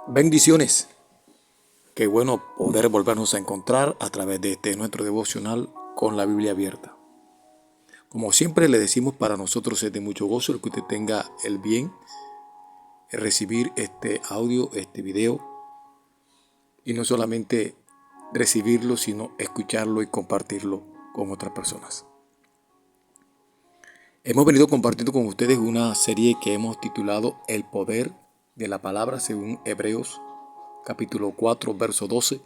Bendiciones. Qué bueno poder volvernos a encontrar a través de nuestro devocional con la Biblia abierta. Como siempre le decimos, para nosotros es de mucho gozo el que usted tenga el bien de recibir este audio, este video, y no solamente recibirlo, sino escucharlo y compartirlo con otras personas. Hemos venido compartiendo con ustedes una serie que hemos titulado El poder de la palabra según Hebreos capítulo 4, verso 12,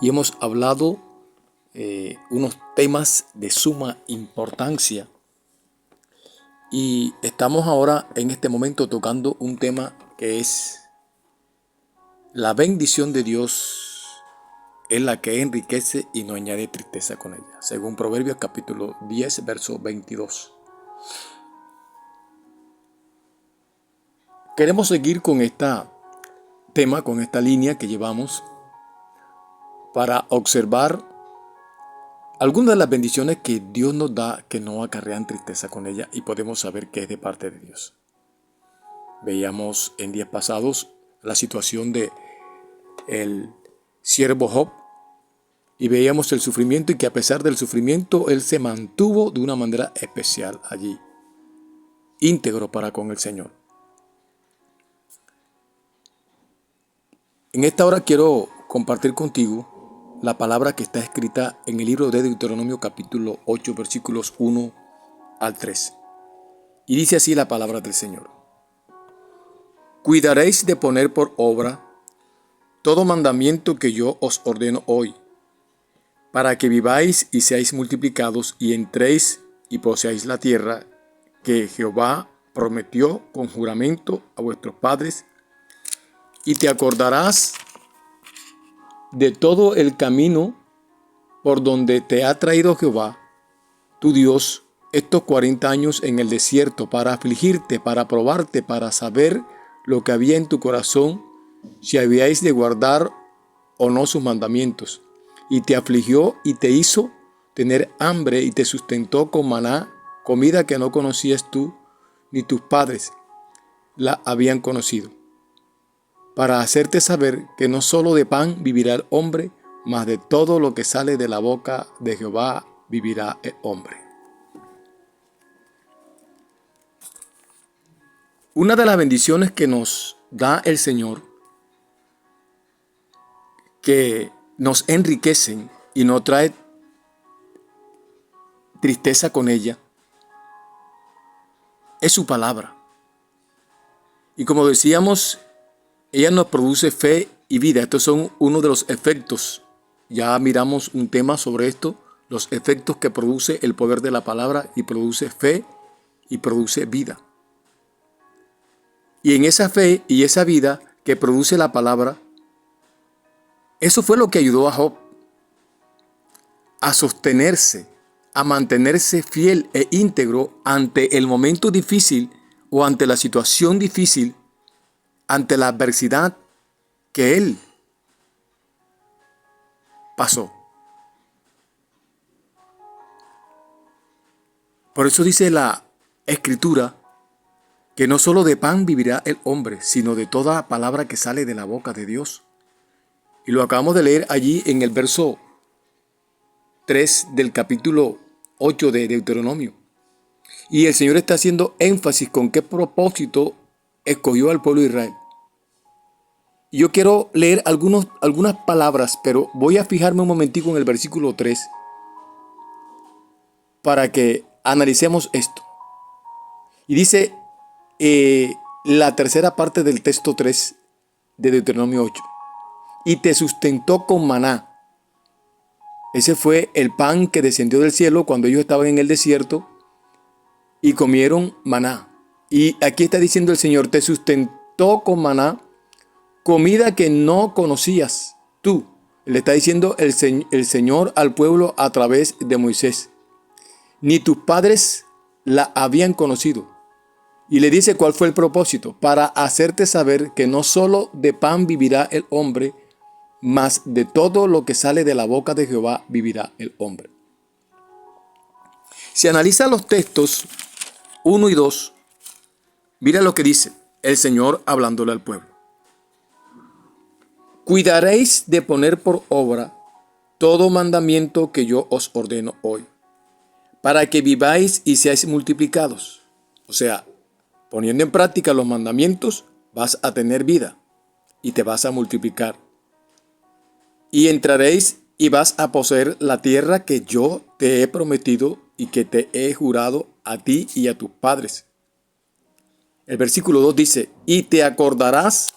y hemos hablado unos temas de suma importancia, y estamos ahora en este momento tocando un tema que es la bendición de Dios es la que enriquece y no añade tristeza con ella, según Proverbios capítulo 10, verso 22. Queremos seguir con esta tema, con esta línea que llevamos, para observar algunas de las bendiciones que Dios nos da que no acarrean tristeza con ella, y podemos saber que es de parte de Dios. Veíamos en días pasados la situación de el siervo Job, y veíamos el sufrimiento, y que a pesar del sufrimiento él se mantuvo de una manera especial allí, íntegro para con el Señor. En esta hora quiero compartir contigo la palabra que está escrita en el libro de Deuteronomio capítulo 8, versículos 1 al 3. Y dice así la palabra del Señor: Cuidaréis de poner por obra todo mandamiento que yo os ordeno hoy, para que viváis y seáis multiplicados, y entréis y poseáis la tierra que Jehová prometió con juramento a vuestros padres, y te acordarás de todo el camino por donde te ha traído Jehová, tu Dios, estos 40 años en el desierto, para afligirte, para probarte, para saber lo que había en tu corazón, si habíais de guardar o no sus mandamientos. Y te afligió y te hizo tener hambre, y te sustentó con maná, comida que no conocías tú, ni tus padres la habían conocido, para hacerte saber que no solo de pan vivirá el hombre, mas de todo lo que sale de la boca de Jehová vivirá el hombre. Una de las bendiciones que nos da el Señor, que nos enriquecen y no trae tristeza con ella, es su palabra. Y como decíamos, ella nos produce fe y vida. Estos son uno de los efectos. Ya miramos un tema sobre esto, los efectos que produce el poder de la palabra, y produce fe y produce vida. Y en esa fe y esa vida que produce la palabra, eso fue lo que ayudó a Job a sostenerse, a mantenerse fiel e íntegro ante el momento difícil, o ante la situación difícil, ante la adversidad que él pasó. Por eso dice la Escritura que no solo de pan vivirá el hombre, sino de toda palabra que sale de la boca de Dios. Y lo acabamos de leer allí en el verso 3 del capítulo 8 de Deuteronomio. Y el Señor está haciendo énfasis con qué propósito escogió al pueblo de Israel. Y yo quiero leer algunas palabras, pero voy a fijarme un momentico en el versículo 3 para que analicemos esto. Y dice la tercera parte del texto 3 de Deuteronomio 8. Y te sustentó con maná. Ese fue el pan que descendió del cielo cuando ellos estaban en el desierto y comieron maná. Y aquí está diciendo el Señor, te sustentó con maná, comida que no conocías tú. Le está diciendo el Señor al pueblo a través de Moisés. Ni tus padres la habían conocido. Y le dice cuál fue el propósito: para hacerte saber que no solo de pan vivirá el hombre, mas de todo lo que sale de la boca de Jehová vivirá el hombre. Si analiza los textos 1 y 2, mira lo que dice el Señor hablándole al pueblo. cuidaréis de poner por obra todo mandamiento que yo os ordeno hoy, para que viváis y seáis multiplicados. O sea, poniendo en práctica los mandamientos, vas a tener vida y te vas a multiplicar. Y entraréis y vas a poseer la tierra que yo te he prometido y que te he jurado a ti y a tus padres. El versículo 2 dice, y te acordarás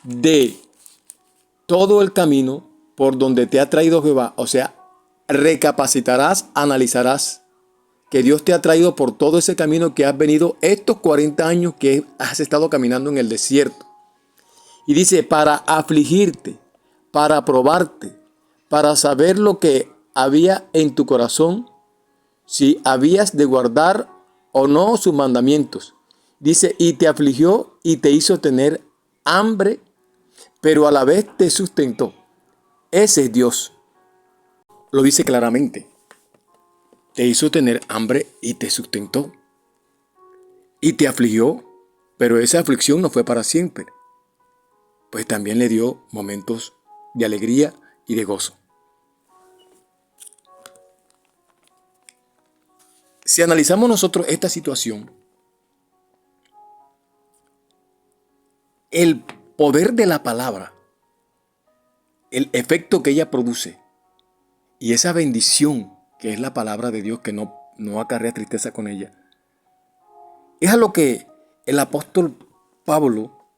de todo el camino por donde te ha traído Jehová. O sea, recapacitarás, analizarás que Dios te ha traído por todo ese camino que has venido estos 40 años que has estado caminando en el desierto. Y dice, para afligirte, para probarte, para saber lo que había en tu corazón, si habías de guardar o no sus mandamientos. Dice, y te afligió y te hizo tener hambre, pero a la vez te sustentó. Ese es Dios. Lo dice claramente. Te hizo tener hambre y te sustentó. Y te afligió, pero esa aflicción no fue para siempre. Pues también le dio momentos de alegría y de gozo. Si analizamos nosotros esta situación, el poder de la palabra, el efecto que ella produce y esa bendición que es la palabra de Dios que no acarrea tristeza con ella, es a lo que el apóstol Pablo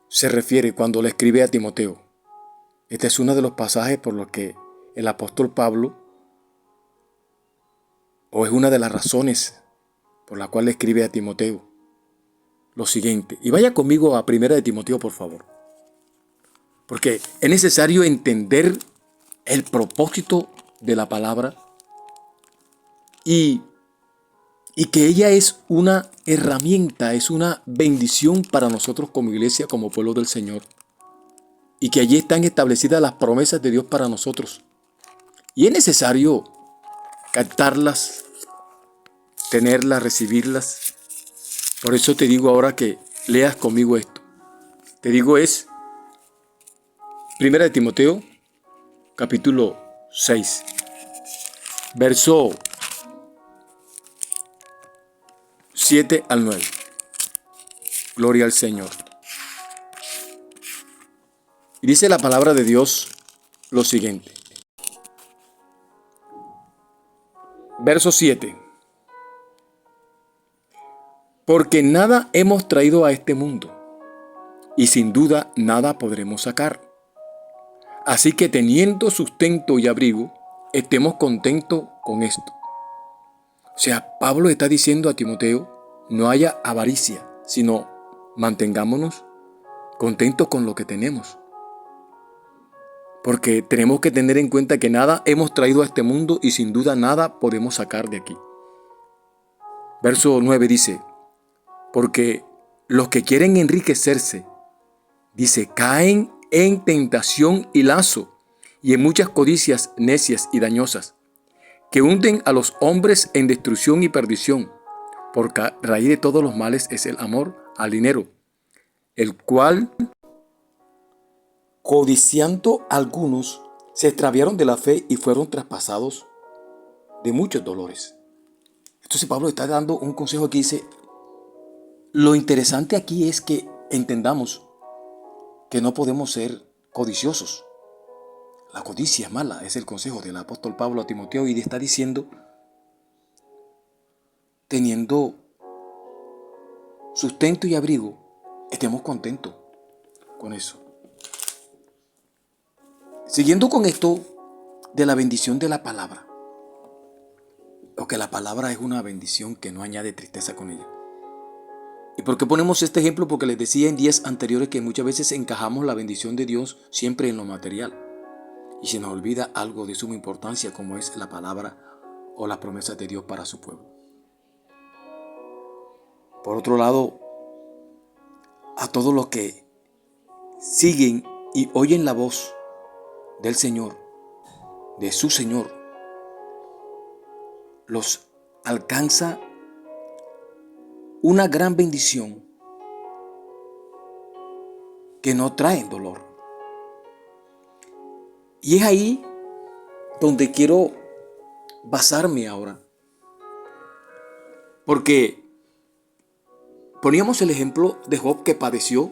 se refiere cuando le escribe a Timoteo. Este es uno de los pasajes por los que el apóstol Pablo, o es una de las razones por la cual le escribe a Timoteo lo siguiente. Y vaya conmigo a 1 de Timoteo, por favor. Porque es necesario entender el propósito de la palabra y que ella es una herramienta, es una bendición para nosotros como iglesia, como pueblo del Señor. Y que allí están establecidas las promesas de Dios para nosotros. Y es necesario captarlas, tenerlas, recibirlas. Por eso te digo ahora que leas conmigo esto. Te digo es 1 de Timoteo, capítulo 6, verso 7 al 9. Gloria al Señor. Y dice la palabra de Dios lo siguiente. Verso 7. Porque nada hemos traído a este mundo, y sin duda nada podremos sacar. Así que teniendo sustento y abrigo, estemos contentos con esto. O sea, Pablo está diciendo a Timoteo, no haya avaricia, sino mantengámonos contentos con lo que tenemos. Porque tenemos que tener en cuenta que nada hemos traído a este mundo y sin duda nada podemos sacar de aquí. Verso 9 dice, porque los que quieren enriquecerse, dice, caen en tentación y lazo y en muchas codicias necias y dañosas, que hunden a los hombres en destrucción y perdición, porque raíz de todos los males es el amor al dinero, el cual, codiciando algunos, se extraviaron de la fe y fueron traspasados de muchos dolores. Entonces Pablo está dando un consejo que dice, lo interesante aquí es que entendamos que no podemos ser codiciosos. La codicia es mala, es el consejo del apóstol Pablo a Timoteo y le está diciendo, teniendo sustento y abrigo, estemos contentos con eso. Siguiendo con esto de la bendición de la palabra, porque la palabra es una bendición que no añade tristeza con ella. ¿Y por qué ponemos este ejemplo? Porque les decía en días anteriores que muchas veces encajamos la bendición de Dios siempre en lo material. Y se nos olvida algo de suma importancia como es la palabra o las promesas de Dios para su pueblo. Por otro lado, a todos los que siguen y oyen la voz del Señor, de su Señor, los alcanza una gran bendición que no traen dolor. Y es ahí donde quiero basarme ahora. Porque poníamos el ejemplo de Job, que padeció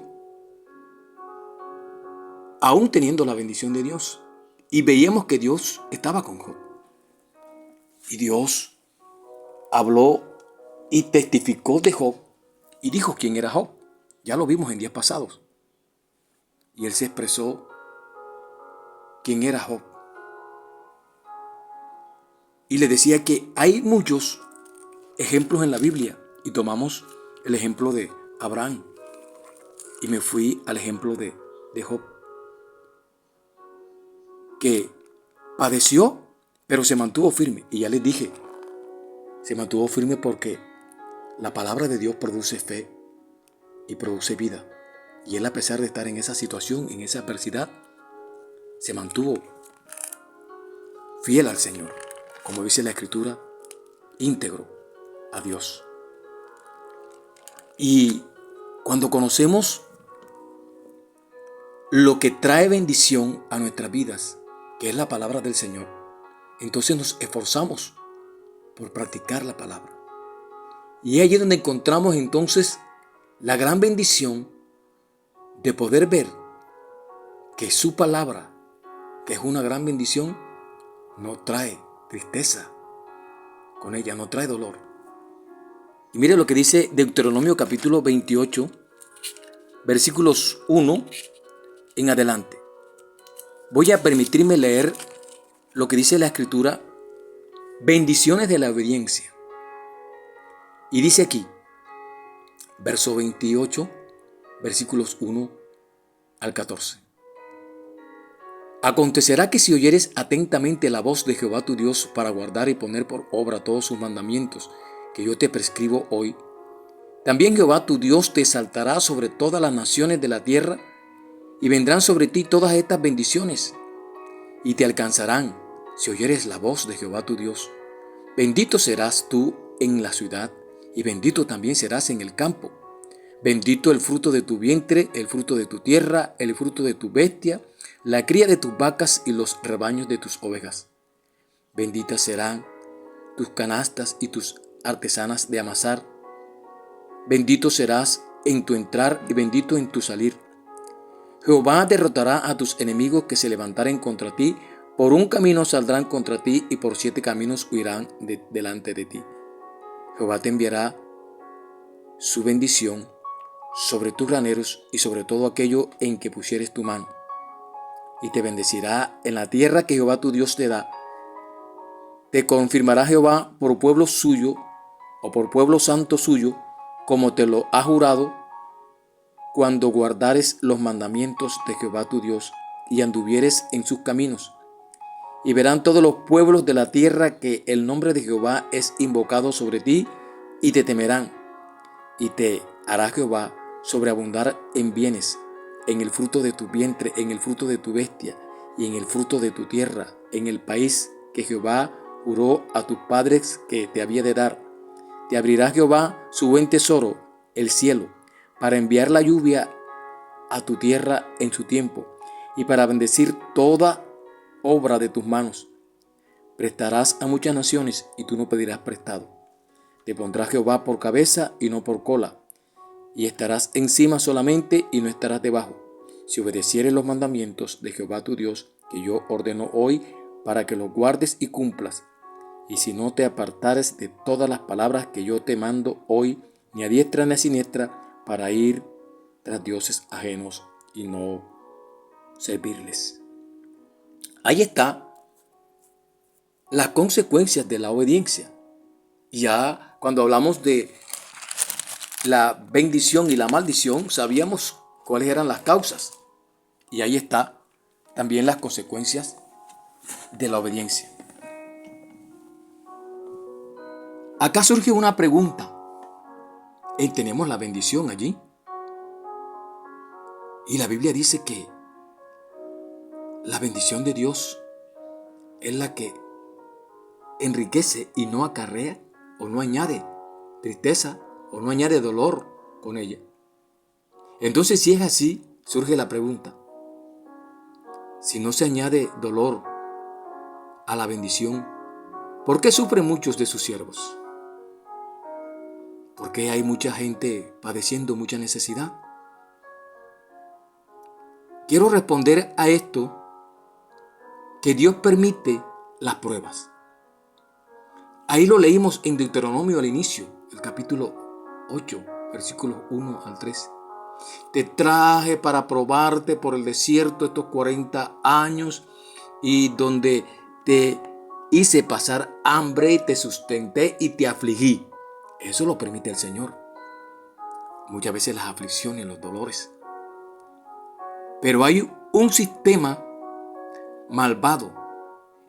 aún teniendo la bendición de Dios. Y veíamos que Dios estaba con Job. Y Dios habló y testificó de Job y dijo quién era Job. Ya lo vimos en días pasados. Y él se expresó quién era Job. Y le decía que hay muchos ejemplos en la Biblia. Y tomamos el ejemplo de Abraham. Y me fui al ejemplo de Job, que padeció, pero se mantuvo firme. Y ya les dije, se mantuvo firme porque la palabra de Dios produce fe y produce vida. Y él, a pesar de estar en esa situación, en esa adversidad, se mantuvo fiel al Señor, como dice la Escritura, íntegro a Dios. Y cuando conocemos lo que trae bendición a nuestras vidas, que es la palabra del Señor, entonces nos esforzamos por practicar la palabra. Y es allí donde encontramos entonces la gran bendición de poder ver que su palabra, que es una gran bendición, no trae tristeza con ella, no trae dolor. Y mire lo que dice Deuteronomio capítulo 28, versículos 1 en adelante. Voy a permitirme leer lo que dice la Escritura, bendiciones de la obediencia. Y dice aquí, verso 28, versículos 1 al 14. Acontecerá que si oyeres atentamente la voz de Jehová tu Dios para guardar y poner por obra todos sus mandamientos que yo te prescribo hoy, también Jehová tu Dios te exaltará sobre todas las naciones de la tierra, y vendrán sobre ti todas estas bendiciones, y te alcanzarán si oyeres la voz de Jehová tu Dios. Bendito serás tú en la ciudad, y bendito también serás en el campo. Bendito el fruto de tu vientre, el fruto de tu tierra, el fruto de tu bestia, la cría de tus vacas y los rebaños de tus ovejas. Benditas serán tus canastas y tus artesanas de amasar. Bendito serás en tu entrar y bendito en tu salir. Jehová derrotará a tus enemigos que se levantaren contra ti. Por un camino saldrán contra ti y por 7 caminos huirán delante de ti. Jehová te enviará su bendición sobre tus graneros y sobre todo aquello en que pusieres tu mano. Y te bendecirá en la tierra que Jehová tu Dios te da. Te confirmará Jehová por pueblo suyo o por pueblo santo suyo, como te lo ha jurado, cuando guardares los mandamientos de Jehová tu Dios y anduvieres en sus caminos. Y verán todos los pueblos de la tierra que el nombre de Jehová es invocado sobre ti, y te temerán. Y te hará Jehová sobreabundar en bienes, en el fruto de tu vientre, en el fruto de tu bestia, y en el fruto de tu tierra, en el país que Jehová juró a tus padres que te había de dar. Te abrirá Jehová su buen tesoro, el cielo, para enviar la lluvia a tu tierra en su tiempo, y para bendecir toda obra de tus manos. Prestarás a muchas naciones, y tú no pedirás prestado. Te pondrá Jehová por cabeza y no por cola, y estarás encima solamente y no estarás debajo, si obedecieres los mandamientos de Jehová tu Dios, que yo ordeno hoy, para que los guardes y cumplas. Y si no te apartares de todas las palabras que yo te mando hoy, ni a diestra ni a siniestra, para ir tras dioses ajenos y no servirles. Ahí está las consecuencias de la obediencia. Ya cuando hablamos de la bendición y la maldición, sabíamos cuáles eran las causas. Y ahí está también las consecuencias de la obediencia. Acá surge una pregunta. ¿Tenemos la bendición allí? Y la Biblia dice que la bendición de Dios es la que enriquece y no acarrea o no añade tristeza o no añade dolor con ella. Entonces, si es así, surge la pregunta: si no se añade dolor a la bendición, ¿por qué sufren muchos de sus siervos? ¿Por qué hay mucha gente padeciendo mucha necesidad? Quiero responder a esto, que Dios permite las pruebas. Ahí lo leímos en Deuteronomio al inicio, el capítulo 8, versículos 1 al 3. Te traje para probarte por el desierto estos 40 años, y donde te hice pasar hambre y te sustenté y te afligí. Eso lo permite el Señor. Muchas veces las aflicciones, los dolores. Pero hay un sistema malvado,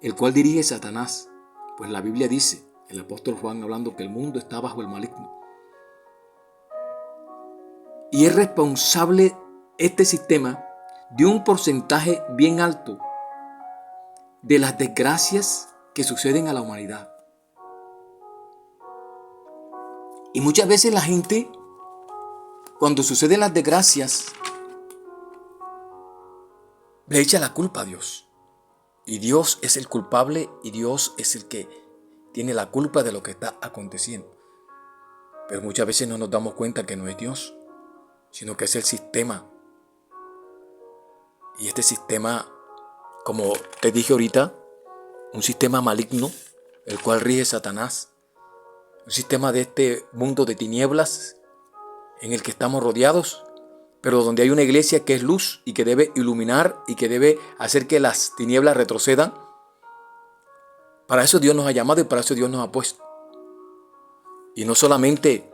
el cual dirige Satanás. Pues la Biblia dice, el apóstol Juan hablando, que el mundo está bajo el maligno. Y es responsable este sistema de un porcentaje bien alto de las desgracias que suceden a la humanidad. Y muchas veces la gente, cuando suceden las desgracias, le echa la culpa a Dios. Y Dios es el culpable, y Dios es el que tiene la culpa de lo que está aconteciendo. Pero muchas veces no nos damos cuenta que no es Dios, sino que es el sistema. Y este sistema, como te dije ahorita, un sistema maligno, el cual rige Satanás. Un sistema de este mundo de tinieblas en el que estamos rodeados, pero donde hay una iglesia que es luz y que debe iluminar y que debe hacer que las tinieblas retrocedan. Para eso Dios nos ha llamado y para eso Dios nos ha puesto. Y no solamente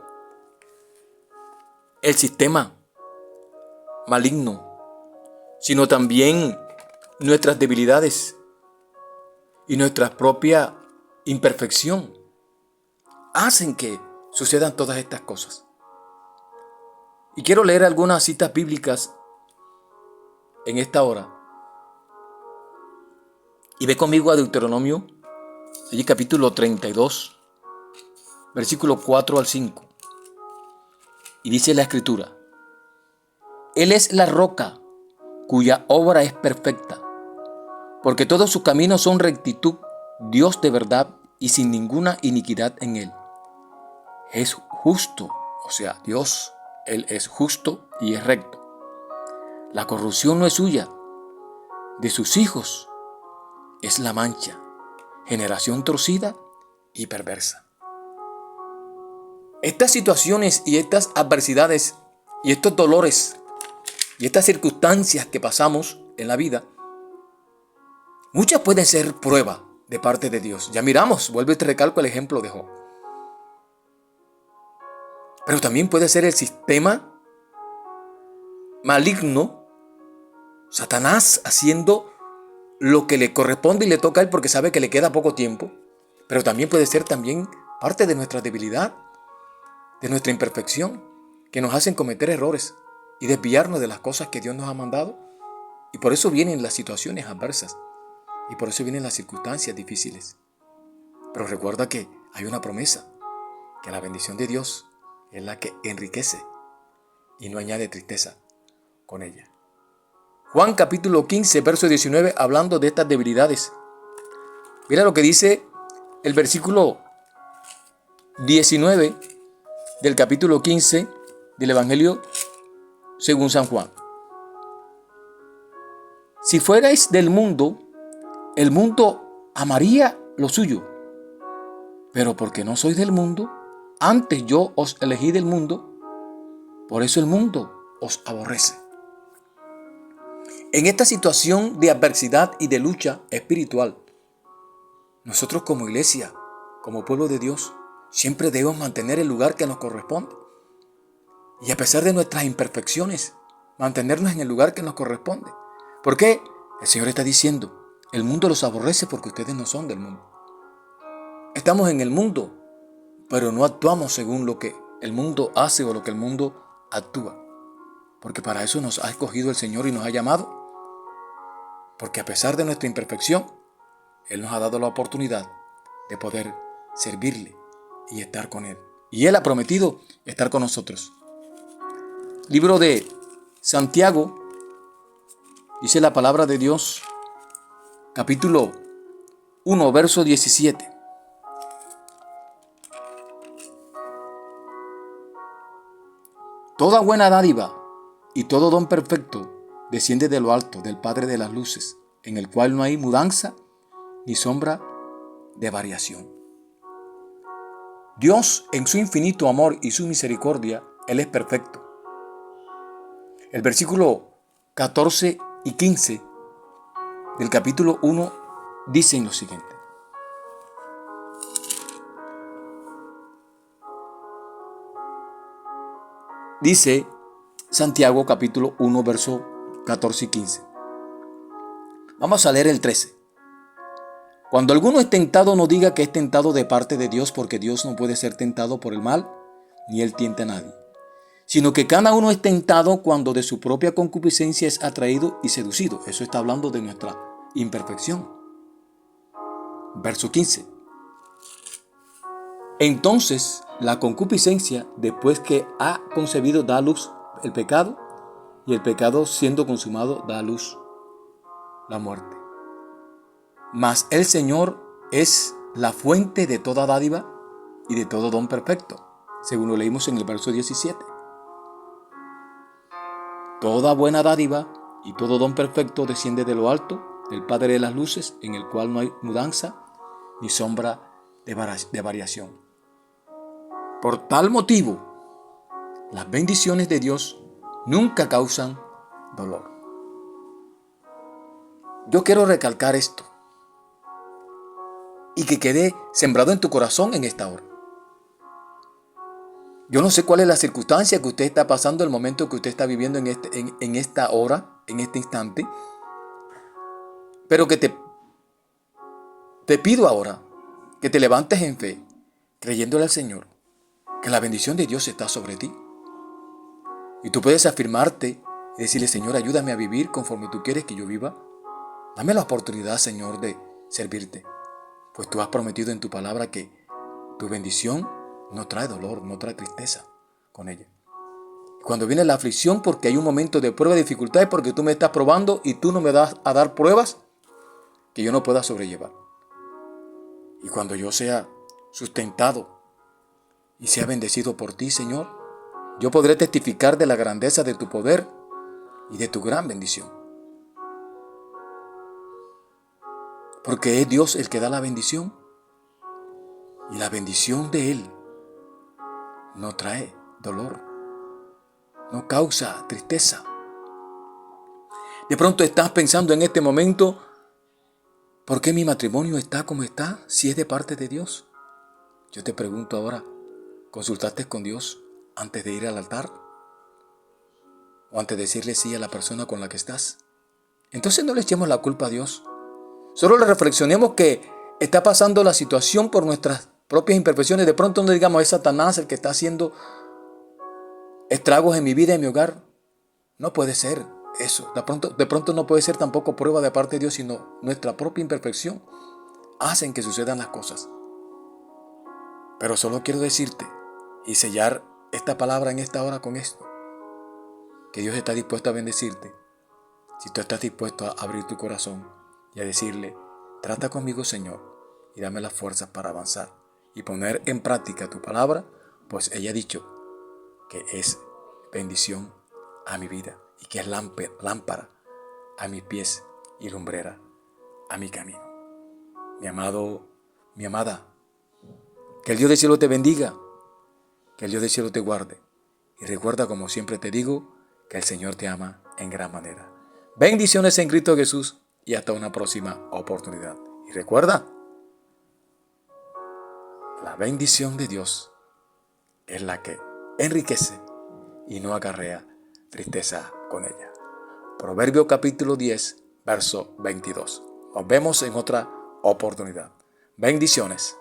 el sistema maligno, sino también nuestras debilidades y nuestra propia imperfección hacen que sucedan todas estas cosas. Y quiero leer algunas citas bíblicas en esta hora. Y ve conmigo a Deuteronomio, allí capítulo 32, versículo 4 al 5. Y dice la Escritura: Él es la roca cuya obra es perfecta, porque todos sus caminos son rectitud, Dios de verdad y sin ninguna iniquidad en él. Es justo, o sea, Dios, Él es justo y es recto. La corrupción no es suya, de sus hijos es la mancha, generación torcida y perversa. Estas situaciones y estas adversidades y estos dolores y estas circunstancias que pasamos en la vida, muchas pueden ser prueba de parte de Dios. Ya miramos, vuelvo y te recalco el ejemplo de Job. Pero también puede ser el sistema maligno, Satanás haciendo lo que le corresponde y le toca a él porque sabe que le queda poco tiempo. Pero también puede ser parte de nuestra debilidad, de nuestra imperfección, que nos hacen cometer errores y desviarnos de las cosas que Dios nos ha mandado. Y por eso vienen las situaciones adversas y por eso vienen las circunstancias difíciles. Pero recuerda que hay una promesa, que la bendición de Dios es la que enriquece y no añade tristeza con ella. Juan capítulo 15, verso 19, hablando de estas debilidades. Mira lo que dice el versículo 19 del capítulo 15 del Evangelio según San Juan. Si fuerais del mundo, el mundo amaría lo suyo. Pero porque no sois del mundo, antes yo os elegí del mundo, por eso el mundo os aborrece. En esta situación de adversidad y de lucha espiritual, nosotros como iglesia, como pueblo de Dios, siempre debemos mantener el lugar que nos corresponde. Y a pesar de nuestras imperfecciones, mantenernos en el lugar que nos corresponde. ¿Por qué? El Señor está diciendo, el mundo los aborrece porque ustedes no son del mundo. Estamos en el mundo, pero no actuamos según lo que el mundo hace o lo que el mundo actúa. Porque para eso nos ha escogido el Señor y nos ha llamado. Porque a pesar de nuestra imperfección, Él nos ha dado la oportunidad de poder servirle y estar con Él. Y Él ha prometido estar con nosotros. Libro de Santiago, Dice la palabra de Dios, capítulo 1, verso 17. Toda buena dádiva y todo don perfecto desciende de lo alto, del Padre de las luces, en el cual no hay mudanza ni sombra de variación. Dios, en su infinito amor y su misericordia, Él es perfecto. El versículo 14 y 15 del capítulo 1 dicen lo siguiente. Dice Santiago capítulo 1, verso 14 y 15. Vamos a leer el 13. Cuando alguno es tentado, no diga que es tentado de parte de Dios, porque Dios no puede ser tentado por el mal, ni Él tienta a nadie. Sino que cada uno es tentado cuando de su propia concupiscencia es atraído y seducido. Eso está hablando de nuestra imperfección. Verso 15. Entonces, la concupiscencia, después que ha concebido, da a luz el pecado, y el pecado, siendo consumado, da a luz la muerte. Mas el Señor es la fuente de toda dádiva y de todo don perfecto, según lo leímos en el verso 17. Toda buena dádiva y todo don perfecto desciende de lo alto, del Padre de las luces, en el cual no hay mudanza ni sombra de variación. Por tal motivo, las bendiciones de Dios nunca causan dolor. Yo quiero recalcar esto y que quede sembrado en tu corazón en esta hora. Yo no sé cuál es la circunstancia que usted está pasando, el momento que usted está viviendo en esta hora, en este instante, pero que te pido ahora que te levantes en fe, creyéndole al Señor, que la bendición de Dios está sobre ti. Y tú puedes afirmarte y decirle, Señor, ayúdame a vivir conforme tú quieres que yo viva. Dame la oportunidad, Señor, de servirte, pues tú has prometido en tu palabra que tu bendición no trae dolor, no trae tristeza con ella. Cuando viene la aflicción, porque hay un momento de prueba y dificultad, es porque tú me estás probando y tú no me das a dar pruebas que yo no pueda sobrellevar. Y cuando yo sea sustentado y sea bendecido por ti, Señor, yo podré testificar de la grandeza de tu poder y de tu gran bendición. Porque es Dios el que da la bendición. Y la bendición de Él no trae dolor, no causa tristeza. De pronto estás pensando en este momento, ¿por qué mi matrimonio está como está si es de parte de Dios? Yo te pregunto ahora, ¿consultaste con Dios antes de ir al altar? ¿O antes de decirle sí a la persona con la que estás? Entonces no le echemos la culpa a Dios. Solo le reflexionemos que está pasando la situación por nuestras propias imperfecciones. De pronto no digamos, es Satanás el que está haciendo estragos en mi vida, en mi hogar. No puede ser eso. De pronto no puede ser tampoco prueba de parte de Dios, sino nuestra propia imperfección hacen que sucedan las cosas. Pero solo quiero decirte y sellar esta palabra en esta hora con esto, que Dios está dispuesto a bendecirte si tú estás dispuesto a abrir tu corazón y a decirle, trata conmigo, Señor, y dame las fuerzas para avanzar y poner en práctica tu palabra, pues ella ha dicho que es bendición a mi vida y que es lámpara a mis pies y lumbrera a mi camino. Mi amado, mi amada, que el Dios del cielo te bendiga, que el Dios del cielo te guarde. Y recuerda, como siempre te digo, que el Señor te ama en gran manera. Bendiciones en Cristo Jesús y hasta una próxima oportunidad. Y recuerda, la bendición de Dios es la que enriquece y no acarrea tristeza con ella. Proverbio capítulo 10, verso 22. Nos vemos en otra oportunidad. Bendiciones.